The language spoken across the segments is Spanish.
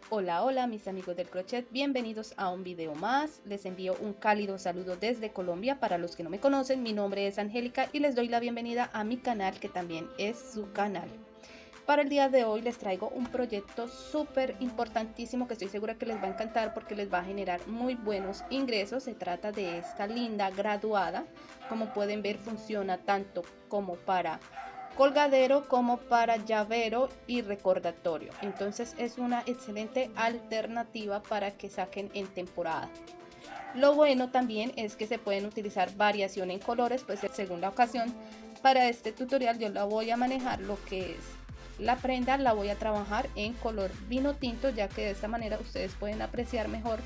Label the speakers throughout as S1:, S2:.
S1: Hola, hola mis amigos del crochet, bienvenidos a un video más. Les envío un cálido saludo desde Colombia. Para los que no me conocen, mi nombre es Angélica y les doy la bienvenida a mi canal, que también es su canal. Para el día de hoy les traigo un proyecto súper importantísimo que estoy segura que les va a encantar porque les va a generar muy buenos ingresos. Se trata de esta linda graduada. Como pueden ver, funciona tanto como para colgadero como para llavero y recordatorio. Entonces es una excelente alternativa para que saquen en temporada. Lo bueno también es que se pueden utilizar variación en colores, pues según la ocasión. Para este tutorial yo la voy a manejar lo que es la prenda, la voy a trabajar en color vino tinto, ya que de esta manera ustedes pueden apreciar mejor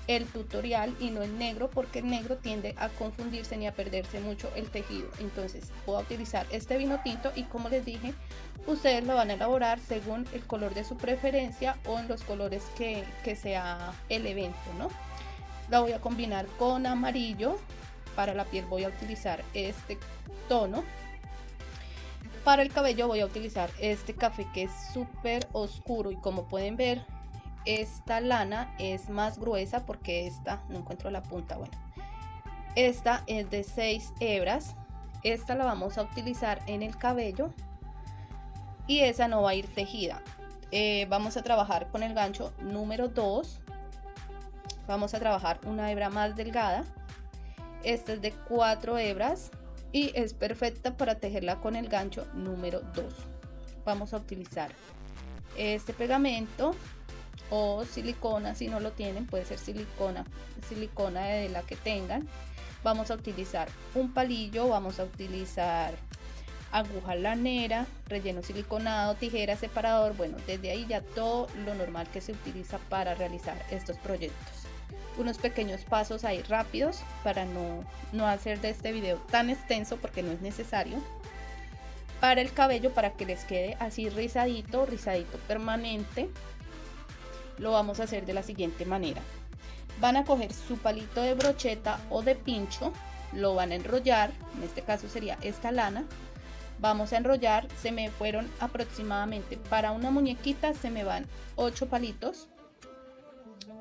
S1: el tutorial y no el negro, porque el negro tiende a confundirse y a perderse mucho el tejido. Entonces voy a utilizar este vino tinto y, como les dije, ustedes lo van a elaborar según el color de su preferencia o en los colores que sea el evento, ¿no? La voy a combinar con amarillo. Para la piel voy a utilizar este tono. Para el cabello voy a utilizar este café que es súper oscuro, y como pueden ver, esta lana es más gruesa porque esta no encuentro la punta. Bueno, esta es de 6 hebras. Esta la vamos a utilizar en el cabello y esa no va a ir tejida. Vamos a trabajar con el gancho número 2. Vamos a trabajar una hebra más delgada. Esta es de 4 hebras y es perfecta para tejerla con el gancho número 2. Vamos a utilizar este pegamento o silicona. Si no lo tienen, puede ser silicona de la que tengan. Vamos a utilizar un palillo, vamos a utilizar aguja lanera, relleno siliconado, tijera, separador. Bueno, desde ahí ya todo lo normal que se utiliza para realizar estos proyectos. Unos pequeños pasos ahí rápidos para no hacer de este video tan extenso, porque no es necesario. Para el cabello, para que les quede así rizadito permanente, lo vamos a hacer de la siguiente manera. Van a coger su palito de brocheta o de pincho, lo van a enrollar, en este caso sería esta lana. Vamos a enrollar, se me fueron aproximadamente, para una muñequita se me van 8 palitos,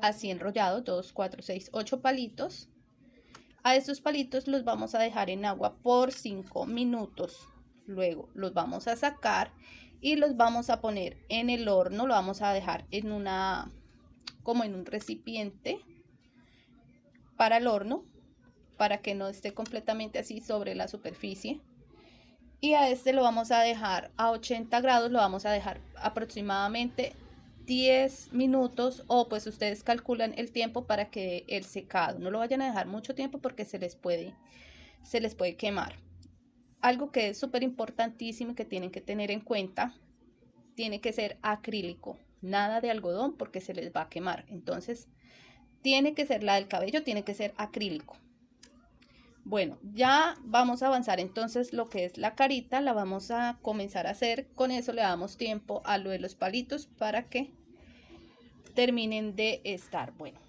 S1: así enrollados, 2, 4, 6, 8 palitos. A estos palitos los vamos a dejar en agua por 5 minutos. Luego los vamos a sacar y los vamos a poner en el horno. Lo vamos a dejar en como en un recipiente para el horno, para que no esté completamente así sobre la superficie. Y a este lo vamos a dejar a 80 grados, lo vamos a dejar aproximadamente 10 minutos, o pues ustedes calculan el tiempo para que el secado. No lo vayan a dejar mucho tiempo porque se les puede quemar. Algo que es súper importantísimo y que tienen que tener en cuenta: tiene que ser acrílico, nada de algodón porque se les va a quemar. Entonces tiene que ser, la del cabello tiene que ser acrílico. Bueno, ya vamos a avanzar. Entonces lo que es la carita la vamos a comenzar a hacer. Con eso le damos tiempo a lo de los palitos para que terminen de estar. Bueno,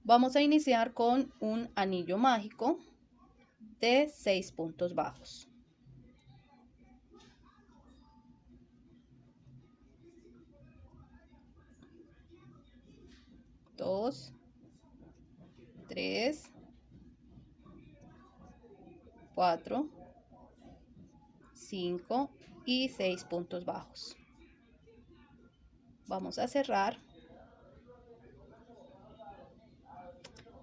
S1: vamos a iniciar con un anillo mágico de 6 puntos bajos. Dos, 3, 4, 5 y 6 puntos bajos. Vamos a cerrar.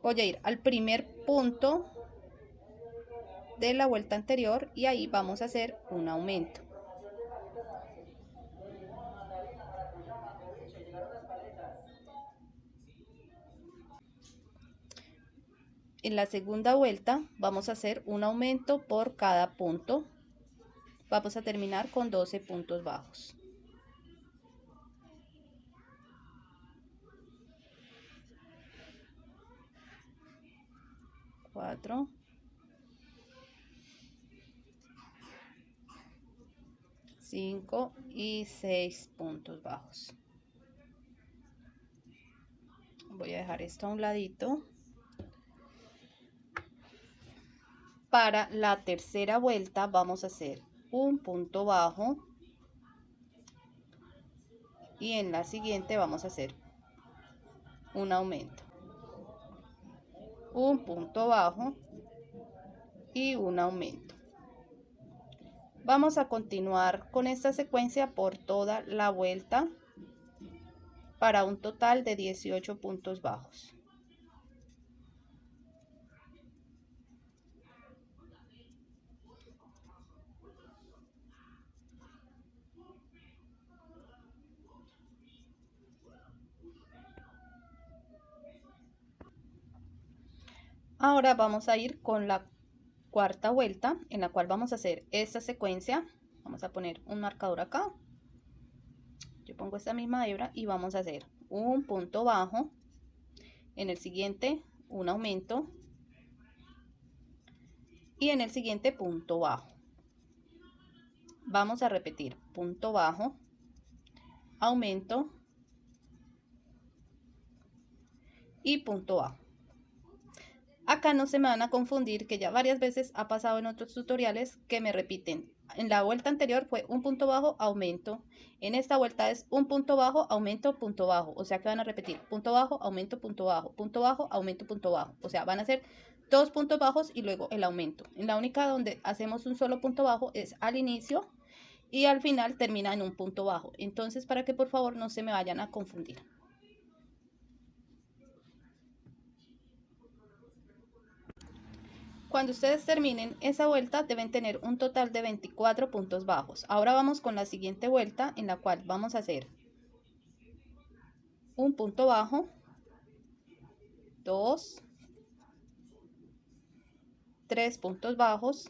S1: Voy a ir al primer punto de la vuelta anterior y ahí vamos a hacer un aumento. En la segunda vuelta vamos a hacer un aumento por cada punto. Vamos a terminar con 12 puntos bajos. Cuatro, 5 y 6 puntos bajos. Voy a dejar esto a un ladito. Para la tercera vuelta vamos a hacer un punto bajo y en la siguiente vamos a hacer un aumento, un punto bajo y un aumento. Vamos a continuar con esta secuencia por toda la vuelta para un total de 18 puntos bajos. Ahora vamos a ir con la cuarta vuelta, en la cual vamos a hacer esta secuencia. Vamos a poner un marcador acá. Yo pongo esta misma hebra y vamos a hacer un punto bajo, en el siguiente un aumento y en el siguiente punto bajo. Vamos a repetir punto bajo, aumento y punto bajo. Acá no se me van a confundir, que ya varias veces ha pasado en otros tutoriales que me repiten. En la vuelta anterior fue un punto bajo, aumento. En esta vuelta es un punto bajo, aumento, punto bajo. O sea que van a repetir punto bajo, aumento, punto bajo, punto bajo, aumento, punto bajo. O sea, van a hacer dos puntos bajos y luego el aumento. En la única donde hacemos un solo punto bajo es al inicio y al final termina en un punto bajo. Entonces, para que por favor no se me vayan a confundir. Cuando ustedes terminen esa vuelta deben tener un total de 24 puntos bajos. Ahora vamos con la siguiente vuelta, en la cual vamos a hacer un punto bajo, 2, 3 puntos bajos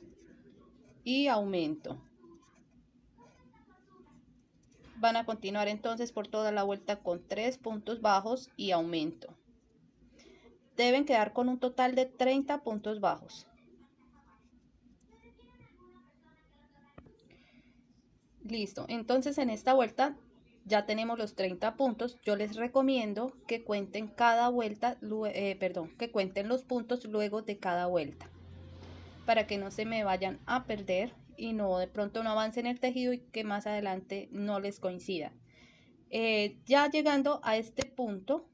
S1: y aumento. Van a continuar entonces por toda la vuelta con 3 puntos bajos y aumento. Deben quedar con un total de 30 puntos bajos. Listo, entonces en esta vuelta ya tenemos los 30 puntos. Yo les recomiendo que cuenten cada vuelta, que cuenten los puntos luego de cada vuelta, para que no se me vayan a perder y no de pronto no avancen el tejido y que más adelante no les coincida. Ya llegando a este punto,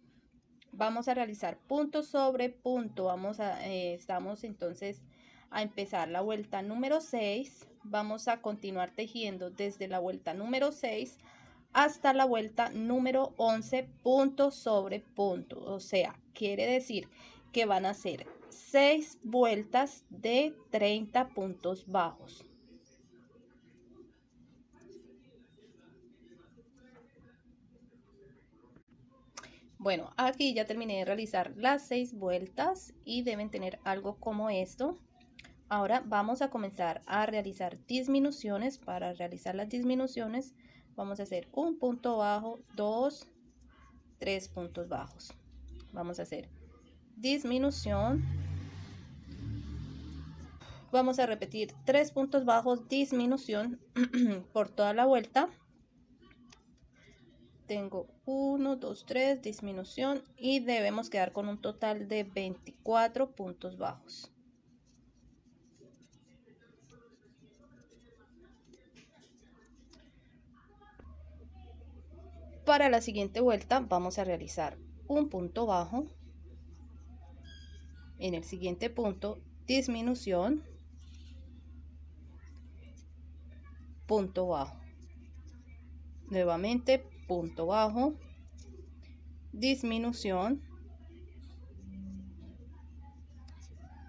S1: vamos a realizar punto sobre punto. Estamos entonces a empezar la vuelta número 6. Vamos a continuar tejiendo desde la vuelta número 6 hasta la vuelta número 11, punto sobre punto. O sea, quiere decir que van a ser 6 vueltas de 30 puntos bajos. Bueno, aquí ya terminé de realizar las 6 vueltas y deben tener algo como esto. Ahora vamos a comenzar a realizar disminuciones. Para realizar las disminuciones vamos a hacer un punto bajo, 2, 3 puntos bajos. Vamos a hacer disminución. Vamos a repetir 3 puntos bajos, disminución por toda la vuelta. Tengo 1, 2, 3, disminución y debemos quedar con un total de 24 puntos bajos. Para la siguiente vuelta vamos a realizar un punto bajo, en el siguiente punto disminución, punto bajo, nuevamente punto bajo, disminución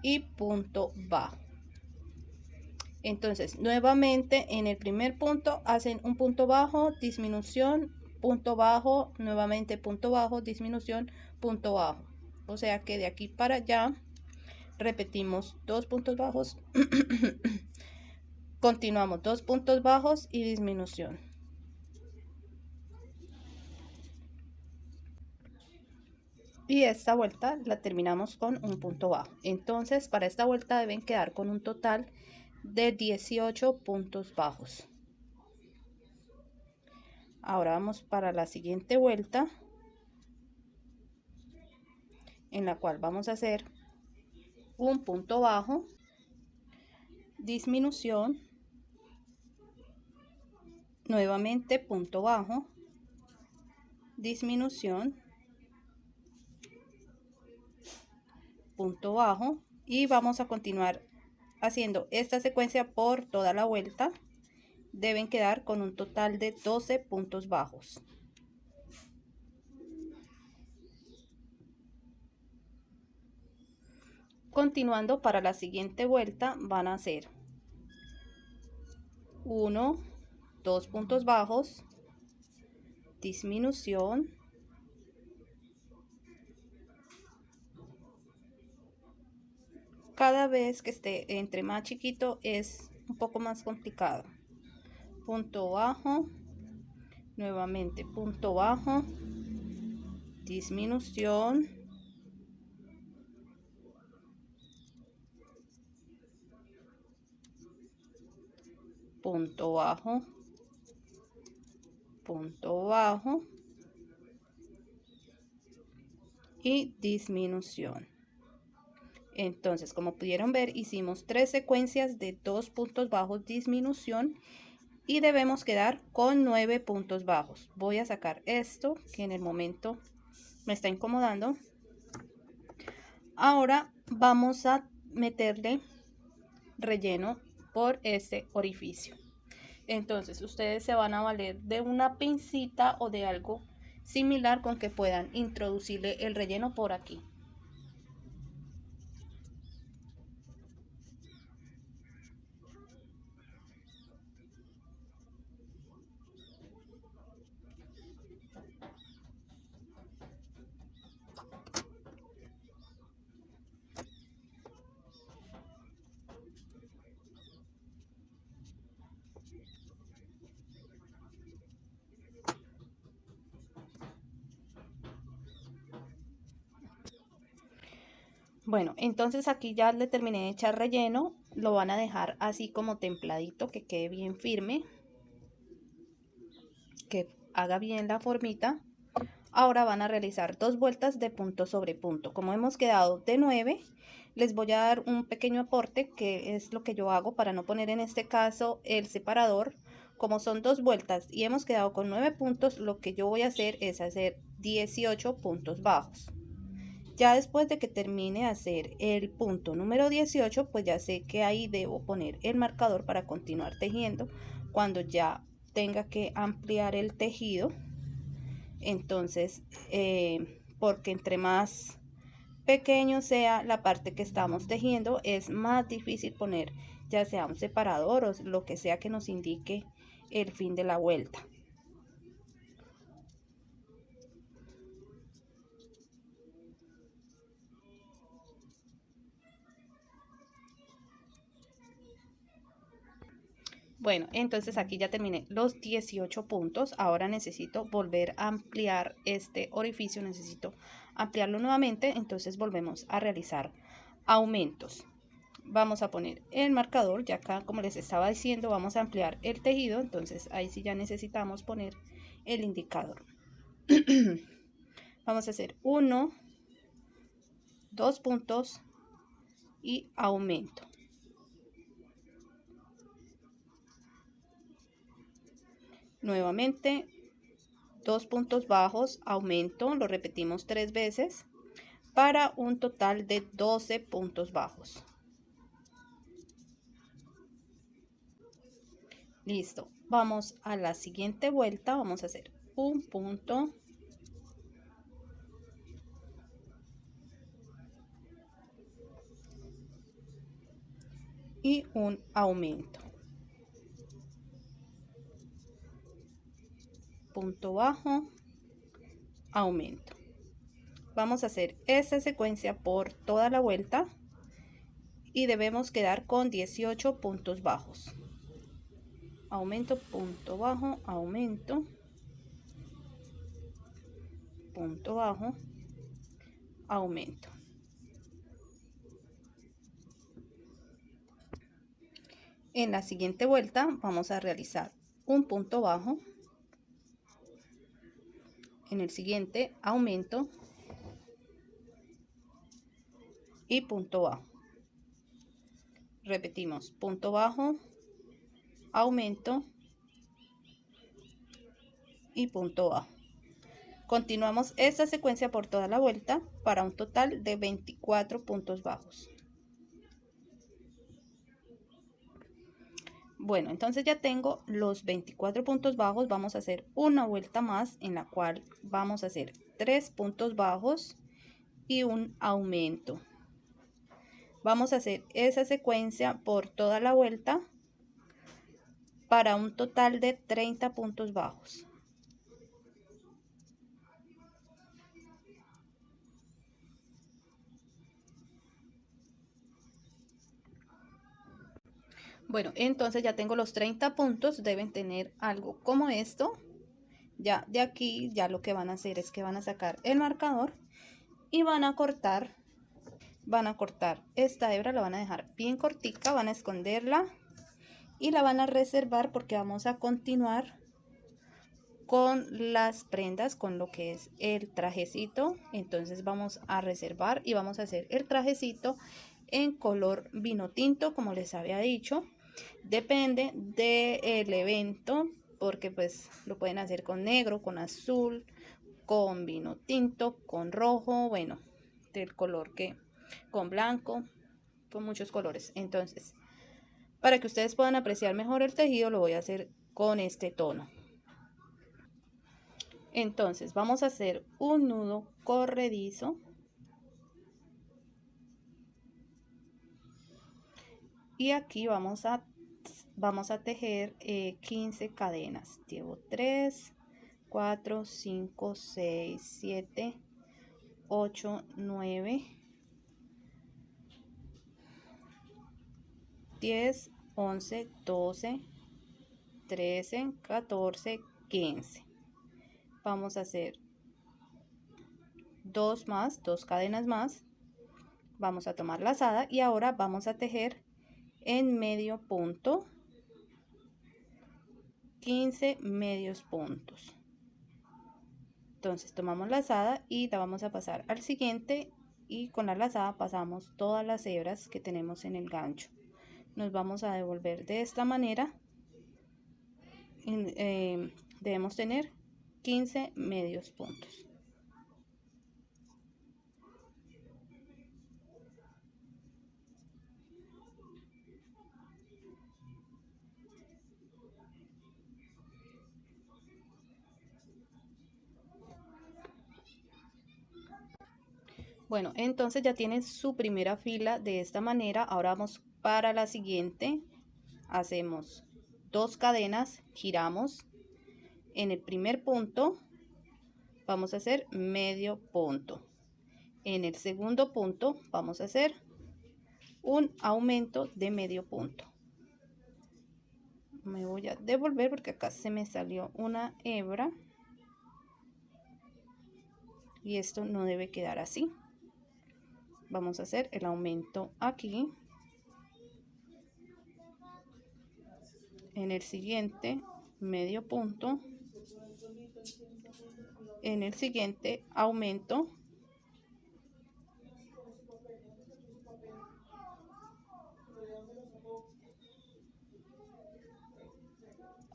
S1: y punto bajo. Entonces nuevamente en el primer punto hacen un punto bajo, disminución, punto bajo, nuevamente punto bajo, disminución, punto bajo. O sea que de aquí para allá repetimos 2 puntos bajos, continuamos 2 puntos bajos y disminución. Y esta vuelta la terminamos con un punto bajo. Entonces para esta vuelta deben quedar con un total de 18 puntos bajos. Ahora vamos para la siguiente vuelta, en la cual vamos a hacer un punto bajo, disminución, nuevamente punto bajo, disminución punto bajo, y vamos a continuar haciendo esta secuencia por toda la vuelta. Deben quedar con un total de 12 puntos bajos. Continuando, para la siguiente vuelta van a hacer 1, 2 puntos bajos, disminución, cada vez que esté entre más chiquito es un poco más complicado. Punto bajo, nuevamente punto bajo, disminución, punto bajo, punto bajo y disminución. Entonces, como pudieron ver, hicimos 3 secuencias de 2 puntos bajos, disminución, y debemos quedar con 9 puntos bajos. Voy a sacar esto que en el momento me está incomodando. Ahora vamos a meterle relleno por este orificio. Entonces ustedes se van a valer de una pincita o de algo similar con que puedan introducirle el relleno por aquí. Bueno, entonces aquí ya le terminé de echar relleno. Lo van a dejar así como templadito, que quede bien firme, que haga bien la formita. Ahora van a realizar 2 vueltas de punto sobre punto. Como hemos quedado de 9, les voy a dar un pequeño aporte, que es lo que yo hago para no poner en este caso el separador. Como son 2 vueltas y hemos quedado con 9 puntos, lo que yo voy a hacer es hacer 18 puntos bajos. Ya después de que termine de hacer el punto número 18, pues ya sé que ahí debo poner el marcador para continuar tejiendo cuando ya tenga que ampliar el tejido. Entonces, porque entre más pequeño sea la parte que estamos tejiendo, es más difícil poner ya sea un separador o lo que sea que nos indique el fin de la vuelta. Bueno, entonces aquí ya terminé los 18 puntos. Ahora necesito volver a ampliar este orificio, necesito ampliarlo nuevamente. Entonces volvemos a realizar aumentos. Vamos a poner el marcador, ya acá como les estaba diciendo vamos a ampliar el tejido, entonces ahí sí ya necesitamos poner el indicador. Vamos a hacer 1, 2 puntos y aumento. Nuevamente 2 puntos bajos, aumento, lo repetimos 3 veces para un total de 12 puntos bajos. Listo, vamos a la siguiente vuelta, vamos a hacer un punto, y un aumento, punto bajo, aumento. Vamos a hacer esta secuencia por toda la vuelta y debemos quedar con 18 puntos bajos. Aumento, punto bajo, aumento, punto bajo, aumento. En la siguiente vuelta vamos a realizar un punto bajo, en el siguiente aumento y punto bajo. Repetimos, punto bajo, aumento y punto bajo. Continuamos esta secuencia por toda la vuelta para un total de 24 puntos bajos. Bueno, entonces ya tengo los 24 puntos bajos. Vamos a hacer una vuelta más en la cual vamos a hacer 3 puntos bajos y un aumento. Vamos a hacer esa secuencia por toda la vuelta para un total de 30 puntos bajos. Bueno, entonces ya tengo los 30 puntos. Deben tener algo como esto. Ya de aquí, ya lo que van a hacer es que van a sacar el marcador y van a cortar esta hebra, la van a dejar bien cortica, van a esconderla y la van a reservar porque vamos a continuar con las prendas, con lo que es el trajecito. Entonces vamos a reservar y vamos a hacer el trajecito en color vino tinto, como les había dicho. Depende del evento, porque pues lo pueden hacer con negro, con azul, con vino tinto, con rojo, bueno, del color que, con blanco, con muchos colores. Entonces, para que ustedes puedan apreciar mejor el tejido, lo voy a hacer con este tono. Entonces, vamos a hacer un nudo corredizo y aquí vamos a tejer 15 cadenas. Llevo 3, 4, 5, 6, 7, 8, 9, 10, 11, 12, 13, 14, 15. Vamos a hacer dos cadenas más. Vamos a tomar lazada y ahora vamos a tejer en medio punto 15 medios puntos. Entonces tomamos lazada y la vamos a pasar al siguiente y con la lazada pasamos todas las hebras que tenemos en el gancho. Nos vamos a devolver de esta manera. Debemos tener 15 medios puntos. Bueno, entonces ya tienen su primera fila de esta manera. Ahora vamos para la siguiente. Hacemos 2 cadenas, giramos. En el primer punto vamos a hacer medio punto. En el segundo punto vamos a hacer un aumento de medio punto. Me voy a devolver porque acá se me salió una hebra y esto no debe quedar así. Vamos a hacer el aumento aquí. En el siguiente medio punto. En el siguiente aumento.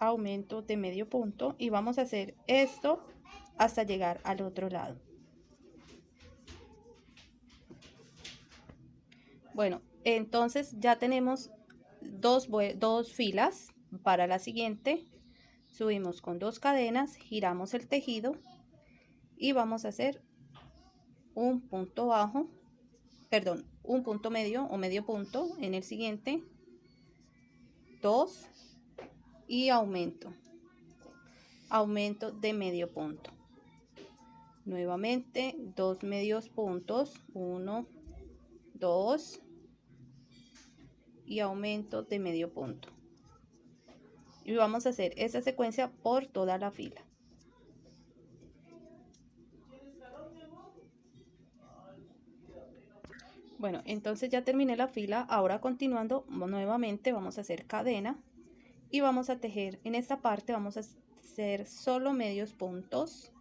S1: Aumento de medio punto y vamos a hacer esto hasta llegar al otro lado. Bueno, entonces ya tenemos dos filas. Para la siguiente subimos con 2 cadenas, giramos el tejido y vamos a hacer un punto bajo, perdón, un punto medio o medio punto. En el siguiente 2 y aumento de medio punto. Nuevamente 2 medios puntos, 1, 2 y aumento de medio punto. Y vamos a hacer esta secuencia por toda la fila. Bueno, entonces ya terminé la fila. Ahora continuando nuevamente vamos a hacer cadena y vamos a tejer. En esta parte vamos a hacer solo medios puntos.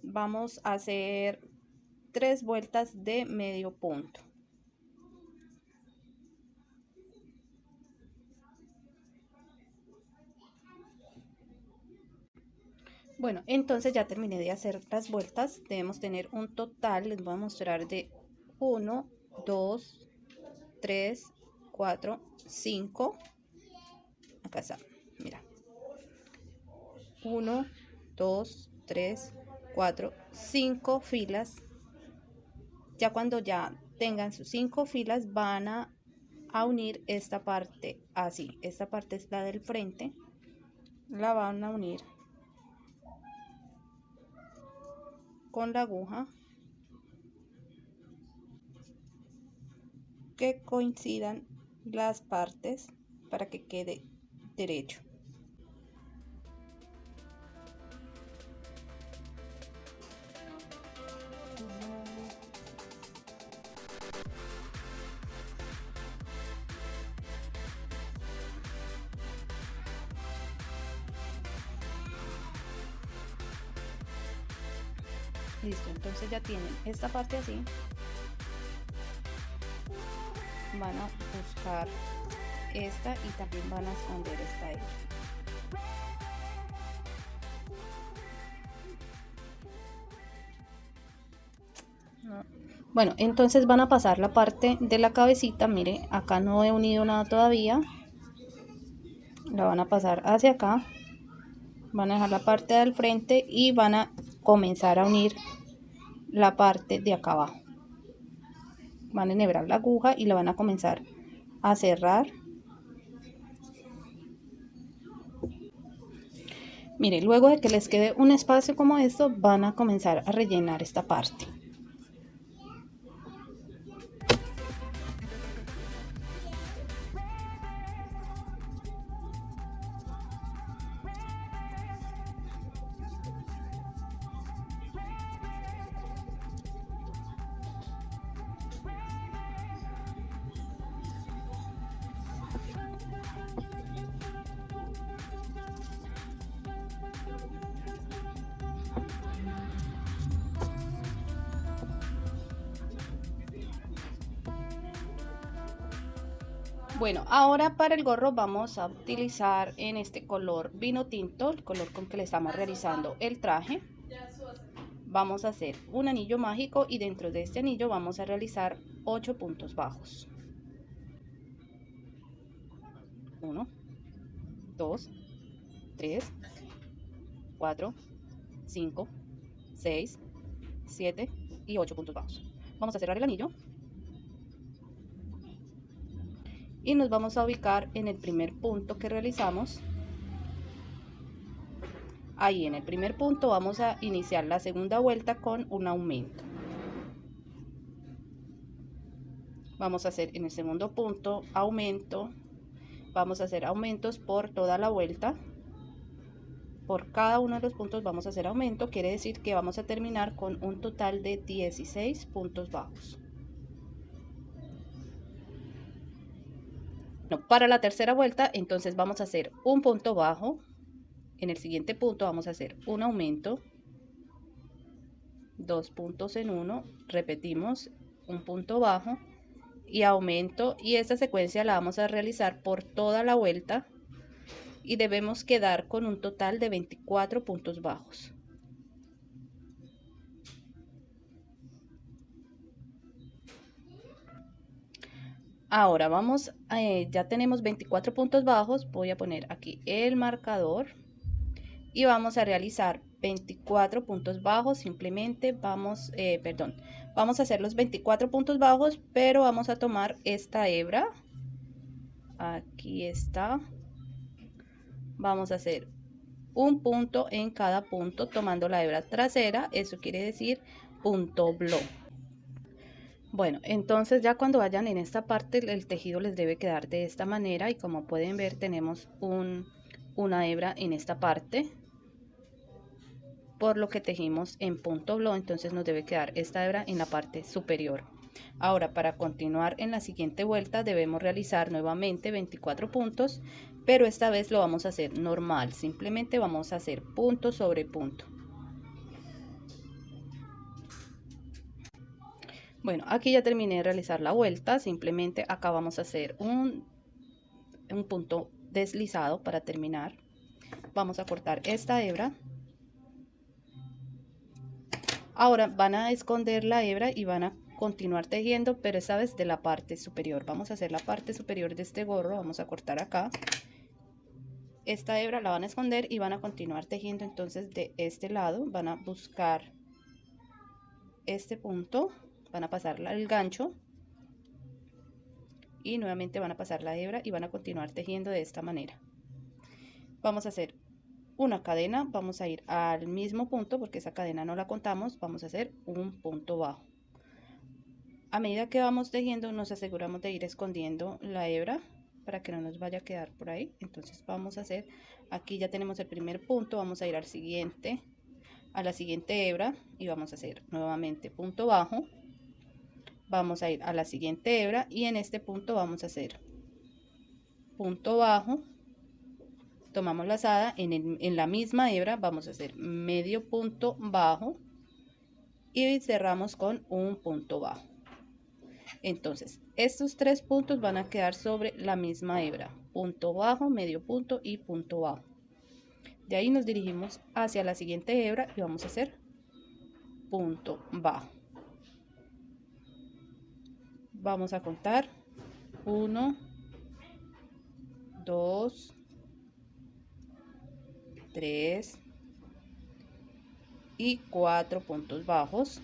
S1: Vamos a hacer 3 vueltas de medio punto. Bueno, entonces ya terminé de hacer las vueltas. Debemos tener un total, les voy a mostrar, de 1, 2, 3, 4, 5. Acá está, mira. 1, 2, 3, 4, 5 filas. Ya cuando ya tengan sus 5 filas van a unir esta parte así. Esta parte es la del frente. La van a unir con la aguja que coincidan las partes para que quede derecho. Listo, entonces ya tienen esta parte así. Van a buscar esta y también van a esconder esta hebra. Bueno, entonces van a pasar la parte de la cabecita. Mire, acá no he unido nada todavía. La van a pasar hacia acá. Van a dejar la parte del frente y van a comenzar a unir la parte de acá abajo. Van a enhebrar la aguja y la van a comenzar a cerrar. Mire, luego de que les quede un espacio como esto, van a comenzar a rellenar esta parte. Bueno, ahora para el gorro vamos a utilizar en este color vino tinto, el color con que le estamos realizando el traje. Vamos a hacer un anillo mágico y dentro de este anillo vamos a realizar 8 puntos bajos. 1, 2, 3, 4, 5, 6, 7 y 8 puntos bajos. Vamos a cerrar el anillo. Y nos vamos a ubicar en el primer punto que realizamos. Ahí en el primer punto vamos a iniciar la segunda vuelta con un aumento. Vamos a hacer en el segundo punto aumento. Vamos a hacer aumentos por toda la vuelta. Por cada uno de los puntos vamos a hacer aumento. Quiere decir que vamos a terminar con un total de 16 puntos bajos. Para la tercera vuelta, entonces vamos a hacer un punto bajo. En el siguiente punto vamos a hacer un aumento, 2 puntos en uno, repetimos un punto bajo y aumento, y esta secuencia la vamos a realizar por toda la vuelta y debemos quedar con un total de 24 puntos bajos. Ahora vamos, ya tenemos 24 puntos bajos. Voy a poner aquí el marcador y vamos a realizar 24 puntos bajos. Simplemente vamos, vamos a hacer los 24 puntos bajos, pero vamos a tomar esta hebra. Aquí está. Vamos a hacer un punto en cada punto tomando la hebra trasera. Eso quiere decir punto blow. Bueno, entonces ya cuando vayan en esta parte el tejido les debe quedar de esta manera y como pueden ver tenemos una hebra en esta parte por lo que tejimos en punto blow, entonces nos debe quedar esta hebra en la parte superior. Ahora para continuar en la siguiente vuelta debemos realizar nuevamente 24 puntos, pero esta vez lo vamos a hacer normal, simplemente vamos a hacer punto sobre punto. Bueno, aquí ya terminé de realizar la vuelta, simplemente acá vamos a hacer un punto deslizado para terminar. Vamos a cortar esta hebra Ahora van a esconder la hebra y van a continuar tejiendo, pero esta vez de la parte superior. Vamos a hacer la parte superior de este gorro, vamos a cortar acá. Esta hebra la van a esconder y van a continuar tejiendo. Entonces de este lado van a buscar este punto, van a pasar el gancho y nuevamente van a pasar la hebra y van a continuar tejiendo de esta manera. Vamos a hacer una cadena, vamos a ir al mismo punto porque esa cadena no la contamos, vamos a hacer un punto bajo. A medida que vamos tejiendo nos aseguramos de ir escondiendo la hebra para que no nos vaya a quedar por ahí. Entonces vamos a hacer, aquí ya tenemos el primer punto, vamos a ir al siguiente, a la siguiente hebra y vamos a hacer nuevamente punto bajo. Vamos a ir a la siguiente hebra y en este punto vamos a hacer punto bajo. Tomamos lazada, en la misma hebra vamos a hacer medio punto bajo y cerramos con un punto bajo. Entonces estos tres puntos van a quedar sobre la misma hebra, punto bajo, medio punto y punto bajo. De ahí nos dirigimos hacia la siguiente hebra y vamos a hacer punto bajo. Vamos a contar 1, 2, 3 y 4 puntos bajos.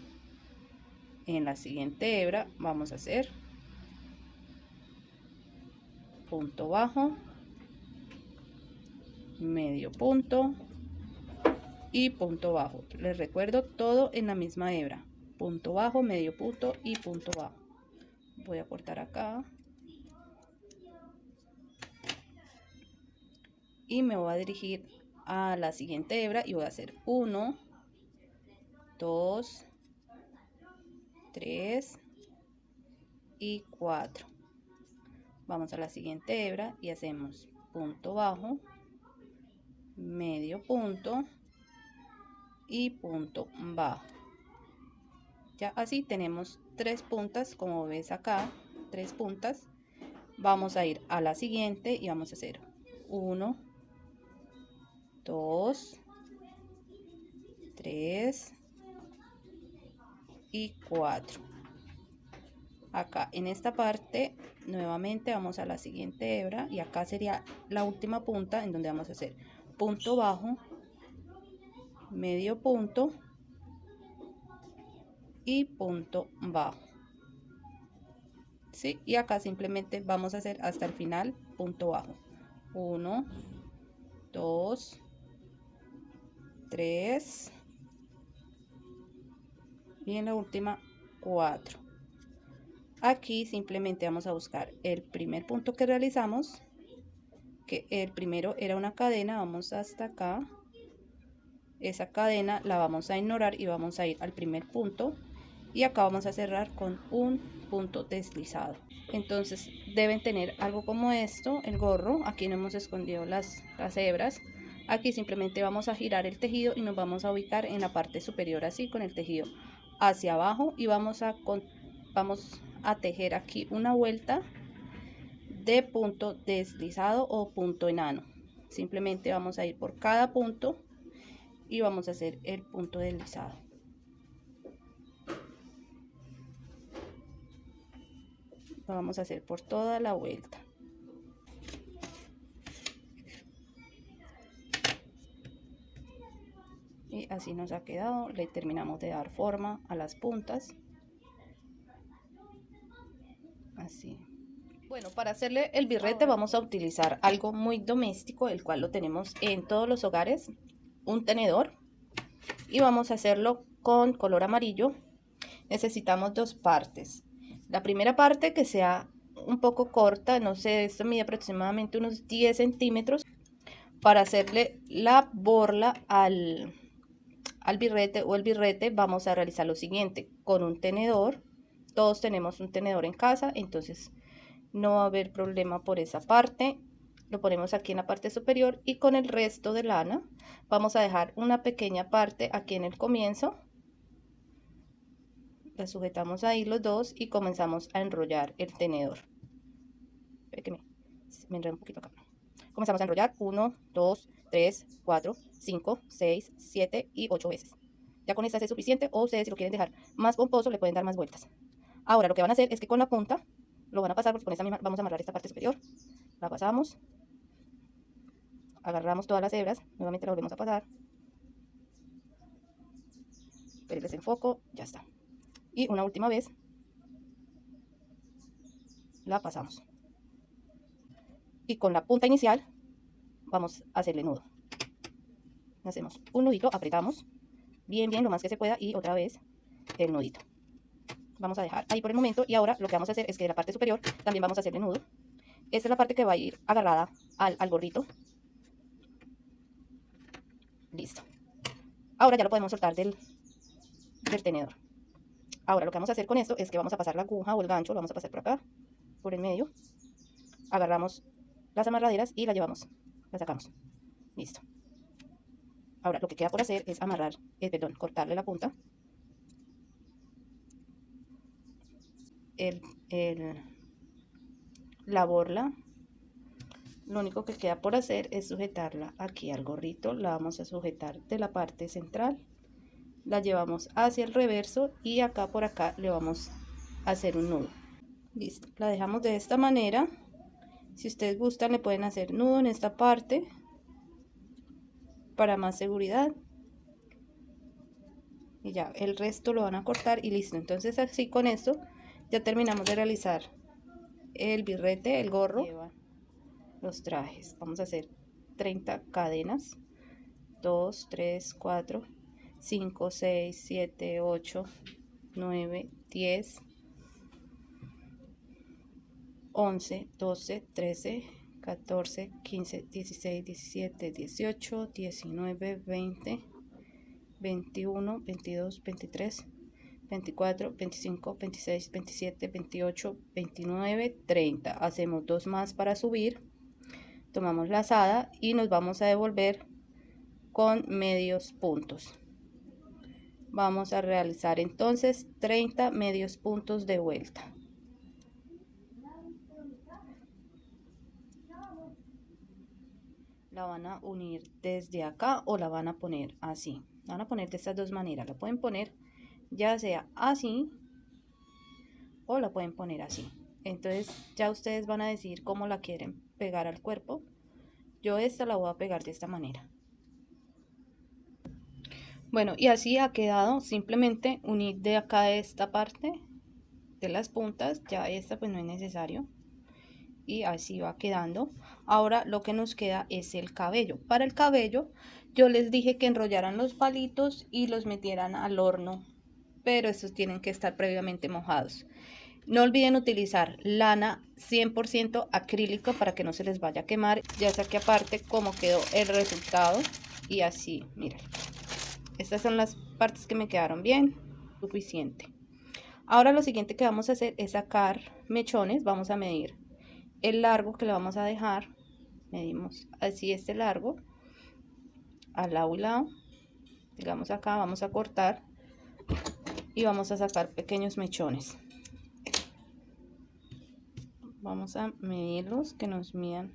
S1: En la siguiente hebra vamos a hacer punto bajo, medio punto y punto bajo. Les recuerdo, todo en la misma hebra, punto bajo, medio punto y punto bajo. Voy a cortar acá y me voy a dirigir a la siguiente hebra y voy a hacer 1, 2, 3 y 4. Vamos a la siguiente hebra y hacemos punto bajo, medio punto y punto bajo. Ya así tenemos 3 puntas, como ves acá, 3 puntas. Vamos a ir a la siguiente y vamos a hacer 1, 2, 3 y 4. Acá en esta parte nuevamente vamos a la siguiente hebra y acá sería la última punta en donde vamos a hacer punto bajo, medio punto y punto bajo. ¿Sí? Y acá simplemente vamos a hacer hasta el final punto bajo. 1, 2, 3 y en la última 4. Aquí simplemente vamos a buscar el primer punto que realizamos, que el primero era una cadena. Vamos hasta acá, esa cadena la vamos a ignorar y vamos a ir al primer punto y acá vamos a cerrar con un punto deslizado. Entonces deben tener algo como esto, el gorro. Aquí no hemos escondido las hebras. Aquí simplemente vamos a girar el tejido y nos vamos a ubicar en la parte superior, así con el tejido hacia abajo, y vamos a tejer aquí una vuelta de punto deslizado o punto enano. Simplemente vamos a ir por cada punto y vamos a hacer el punto deslizado. Lo vamos a hacer por toda la vuelta. Y así nos ha quedado. Le terminamos de dar forma a las puntas. Así. Bueno, para hacerle el birrete vamos a utilizar algo muy doméstico, el cual lo tenemos en todos los hogares, un tenedor. Y vamos a hacerlo con color amarillo. Necesitamos 2 partes. La primera parte que sea un poco corta, no sé, esto mide aproximadamente unos 10 centímetros. Para hacerle la borla al birrete o el birrete vamos a realizar lo siguiente: con un tenedor. Todos tenemos un tenedor en casa, entonces no va a haber problema por esa parte. Lo ponemos aquí en la parte superior y con el resto de lana vamos a dejar una pequeña parte aquí en el comienzo. La sujetamos ahí los dos y comenzamos a enrollar el tenedor. Me enredo un poquito acá. Comenzamos a enrollar 1, 2, 3, 4, 5, 6, 7 y 8 veces. Ya con esta es suficiente, o ustedes si lo quieren dejar más pomposo le pueden dar más vueltas. Ahora lo que van a hacer es que con la punta lo van a pasar, porque con esta misma vamos a amarrar esta parte superior. La pasamos, agarramos todas las hebras, nuevamente la volvemos a pasar, pero les enfoco, ya está. Y una última vez la pasamos. Y con la punta inicial vamos a hacerle nudo. Hacemos un nudito, apretamos bien lo más que se pueda y otra vez el nudito. Vamos a dejar ahí por el momento, y ahora lo que vamos a hacer es que de la parte superior también vamos a hacerle nudo. Esta es la parte que va a ir agarrada al gorrito. Listo. Ahora ya lo podemos soltar del tenedor. Ahora lo que vamos a hacer con esto es que vamos a pasar la aguja o el gancho, lo vamos a pasar por acá, por el medio. Agarramos las amarraderas y la llevamos, la sacamos. Listo. Ahora lo que queda por hacer es amarrar, cortarle la punta. La borla, lo único que queda por hacer es sujetarla aquí al gorrito. La vamos a sujetar de la parte central, la llevamos hacia el reverso y acá por acá le vamos a hacer un nudo. Listo, la dejamos de esta manera. Si ustedes gustan le pueden hacer nudo en esta parte para más seguridad, y ya el resto lo van a cortar y listo. Entonces así con esto ya terminamos de realizar el birrete, el gorro, los trajes. Vamos a hacer 30 cadenas: 2, 3, 4, 5, 6, 7, 8, 9, 10, 11, 12, 13, 14, 15, 16, 17, 18, 19, 20, 21, 22, 23, 24, 25, 26, 27, 28, 29, 30. Hacemos 2 más para subir, tomamos lazada y nos vamos a devolver con medios puntos. Vamos a realizar entonces 30 medios puntos de vuelta. La van a unir desde acá o la van a poner así. La van a poner de estas dos maneras. La pueden poner ya sea así o la pueden poner así. Entonces ya ustedes van a decidir cómo la quieren pegar al cuerpo. Yo esta la voy a pegar de esta manera. Bueno, y así ha quedado. Simplemente unir de acá de esta parte de las puntas. Ya esta pues no es necesario. Y así va quedando. Ahora lo que nos queda es el cabello. Para el cabello yo les dije que enrollaran los palitos y los metieran al horno, pero estos tienen que estar previamente mojados. No olviden utilizar lana 100% acrílico para que no se les vaya a quemar. Ya saqué aparte cómo quedó el resultado y así, miren, estas son las partes que me quedaron bien, suficiente. Ahora lo siguiente que vamos a hacer es sacar mechones. Vamos a medir el largo que le vamos a dejar. Medimos así este largo al lado y lado. Digamos acá vamos a cortar y vamos a sacar pequeños mechones. Vamos a medirlos, que nos midan.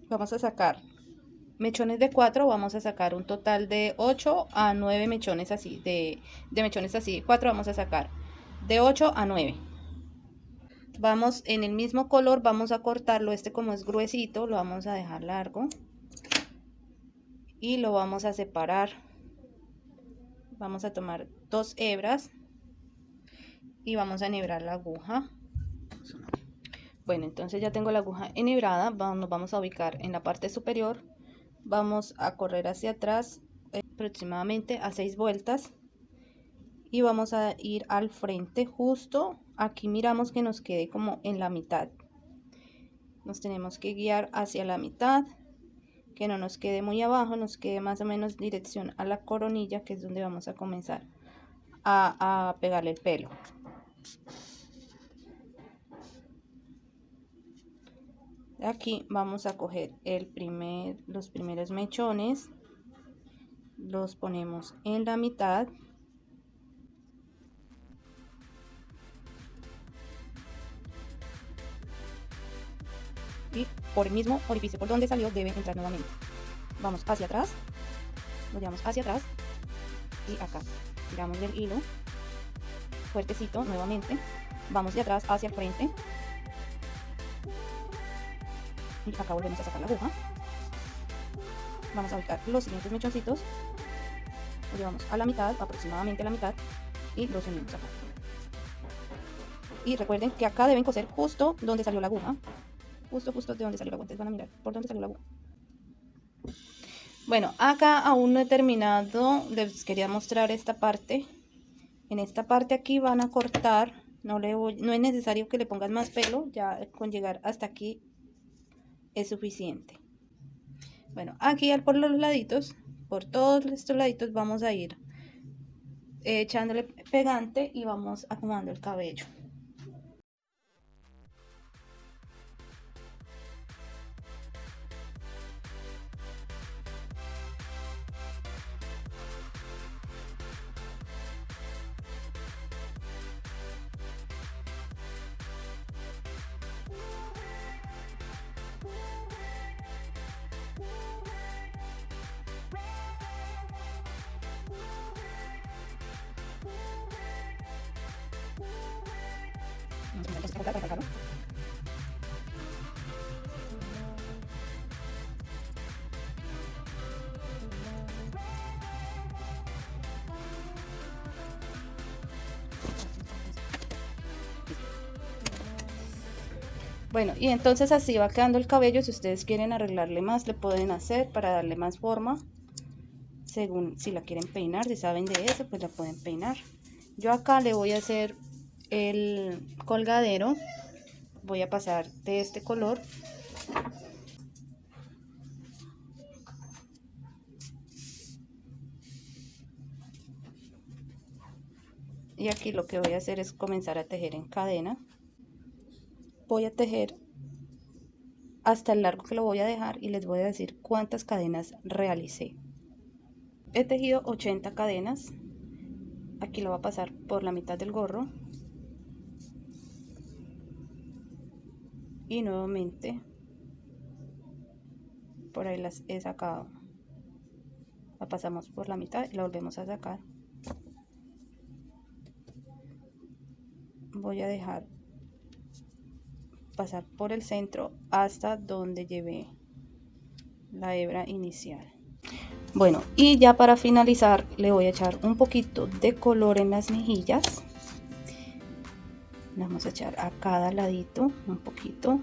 S1: Vamos a sacar mechones de 4, vamos a sacar un total de 8 a 9 mechones así, de mechones así, 4 vamos a sacar de 8 a 9. Vamos en el mismo color, vamos a cortarlo, este como es gruesito, lo vamos a dejar largo y lo vamos a separar. Vamos a tomar 2 hebras y vamos a enhebrar la aguja. Bueno, entonces ya tengo la aguja enhebrada. Nos vamos a ubicar en la parte superior. Vamos a correr hacia atrás aproximadamente a 6 vueltas y vamos a ir al frente. Justo aquí miramos que nos quede como en la mitad. Nos tenemos que guiar hacia la mitad, que no nos quede muy abajo, nos quede más o menos dirección a la coronilla, que es donde vamos a comenzar a pegarle el pelo. Aquí vamos a coger los primeros mechones, los ponemos en la mitad
S2: por el mismo orificio por donde salió debe entrar nuevamente. Vamos hacia atrás, lo llevamos hacia atrás y acá tiramos del hilo fuertecito nuevamente, vamos de atrás hacia el frente y acá volvemos a sacar la aguja. Vamos a ubicar los siguientes mechoncitos, lo llevamos a la mitad, aproximadamente a la mitad, y los unimos acá. Y recuerden que acá deben coser justo donde salió la aguja, justo de donde salió la aguja. Entonces van a mirar por donde salió la aguja.
S1: Bueno, acá aún no he terminado, les quería mostrar esta parte. En esta parte aquí van a cortar, no es necesario que le pongan más pelo, ya con llegar hasta aquí es suficiente. Bueno, aquí por los laditos, por todos estos laditos vamos a ir echándole pegante y vamos acomodando el cabello. Bueno, y entonces así va quedando el cabello. Si ustedes quieren arreglarle más, le pueden hacer para darle más forma. Según si la quieren peinar, si saben de eso, pues la pueden peinar. Yo acá le voy a hacer el colgadero. Voy a pasar de este color. Y aquí lo que voy a hacer es comenzar a tejer en cadena. Voy a tejer hasta el largo que lo voy a dejar y les voy a decir cuántas cadenas realicé. He tejido 80 cadenas. Aquí lo voy a pasar por la mitad del gorro. Y nuevamente por ahí las he sacado. La pasamos por la mitad y la volvemos a sacar. Voy a dejar pasar por el centro hasta donde llevé la hebra inicial. Bueno, y ya para finalizar le voy a echar un poquito de color en las mejillas. Vamos a echar a cada ladito un poquito.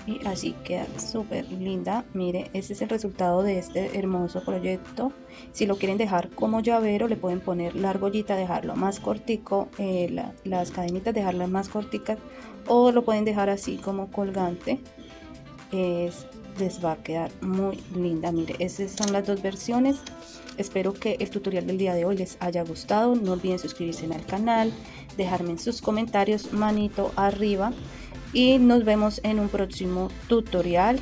S1: Y así queda súper linda. Mire, este es el resultado de este hermoso proyecto. Si lo quieren dejar como llavero, le pueden poner la argollita, dejarlo más cortico, las cadenitas dejarlas más corticas, o lo pueden dejar así como colgante. Les va a quedar muy linda. Mire, estas son las dos versiones. Espero que el tutorial del día de hoy les haya gustado. No olviden suscribirse al canal, dejarme en sus comentarios manito arriba. Y nos vemos en un próximo tutorial.